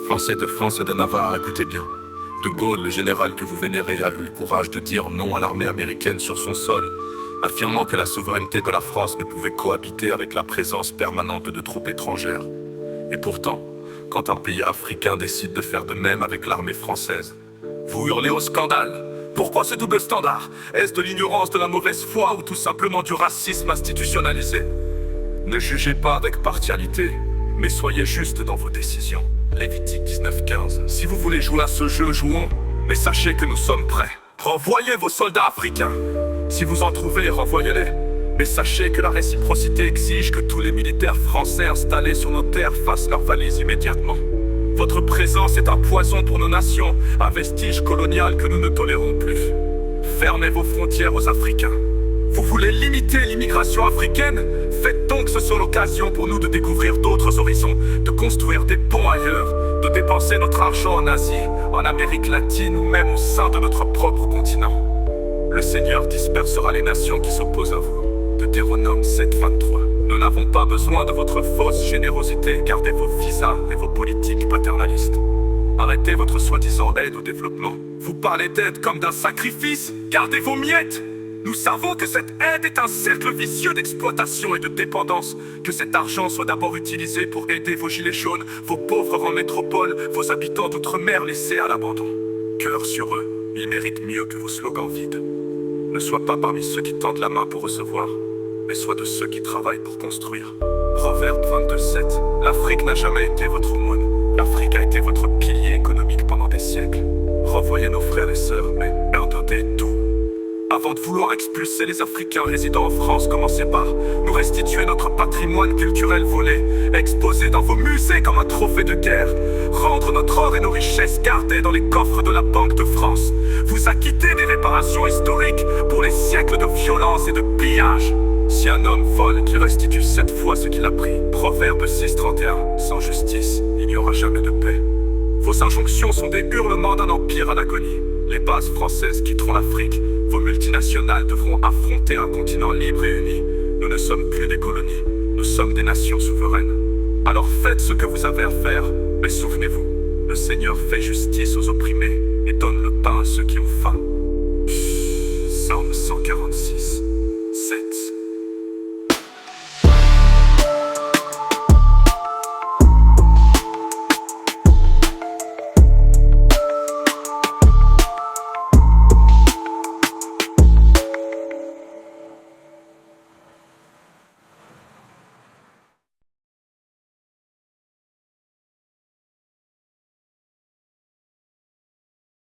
Français de France et de Navarre, écoutez bien. De Gaulle, le général que vous vénérez, a eu le courage de dire non à l'armée américaine sur son sol, affirmant que la souveraineté de la France ne pouvait cohabiter avec la présence permanente de troupes étrangères. Et pourtant, quand un pays africain décide de faire de même avec l'armée française, vous hurlez au scandale. Pourquoi ce double standard? Est-ce de l'ignorance, de la mauvaise foi ou tout simplement du racisme institutionnalisé? Ne jugez pas avec partialité, mais soyez juste dans vos décisions. Lévitique 19:15. Si vous voulez jouer à ce jeu, jouons, mais sachez que nous sommes prêts. Renvoyez vos soldats africains. Si vous en trouvez, renvoyez-les. Mais sachez que la réciprocité exige que tous les militaires français installés sur nos terres fassent leurs valises immédiatement. Votre présence est un poison pour nos nations, un vestige colonial que nous ne tolérons plus. Fermez vos frontières aux Africains. Vous voulez limiter l'immigration africaine? Faites donc ce soit l'occasion pour nous de découvrir d'autres horizons, de construire des ponts ailleurs, de dépenser notre argent en Asie, en Amérique latine ou même au sein de notre propre continent. Le Seigneur dispersera les nations qui s'opposent à vous. Deutéronome 7:23. Nous n'avons pas besoin de votre fausse générosité, gardez vos visas et vos politiques paternalistes. Arrêtez votre soi-disant aide au développement. Vous parlez d'aide comme d'un sacrifice, gardez vos miettes. Nous savons que cette aide est un cercle vicieux d'exploitation et de dépendance. Que cet argent soit d'abord utilisé pour aider vos gilets jaunes, vos pauvres en métropole, vos habitants d'outre-mer laissés à l'abandon. Cœur sur eux, ils méritent mieux que vos slogans vides. Ne sois pas parmi ceux qui tendent la main pour recevoir, mais sois de ceux qui travaillent pour construire. Proverbe 22:7. L'Afrique n'a jamais été votre aumône. L'Afrique a été votre pilier économique pendant des siècles. Revoyez nos frères et sœurs, mais pardonnez tout. Avant de vouloir expulser les Africains résidant en France, commencez par nous restituer notre patrimoine culturel volé, exposé dans vos musées comme un trophée de guerre, rendre notre or et nos richesses gardées dans les coffres de la Banque de France, vous acquitter des réparations historiques pour les siècles de violence et de pillage. Si un homme vole, qu'il restitue 7 fois ce qu'il a pris. Proverbe 6:31. Sans justice, il n'y aura jamais de paix. Vos injonctions sont des hurlements d'un empire à l'agonie. Les bases françaises quitteront l'Afrique. Vos multinationales devront affronter un continent libre et uni. Nous ne sommes plus des colonies, nous sommes des nations souveraines. Alors faites ce que vous avez à faire, mais souvenez-vous, le Seigneur fait justice aux opprimés et donne le pain à ceux qui ont faim.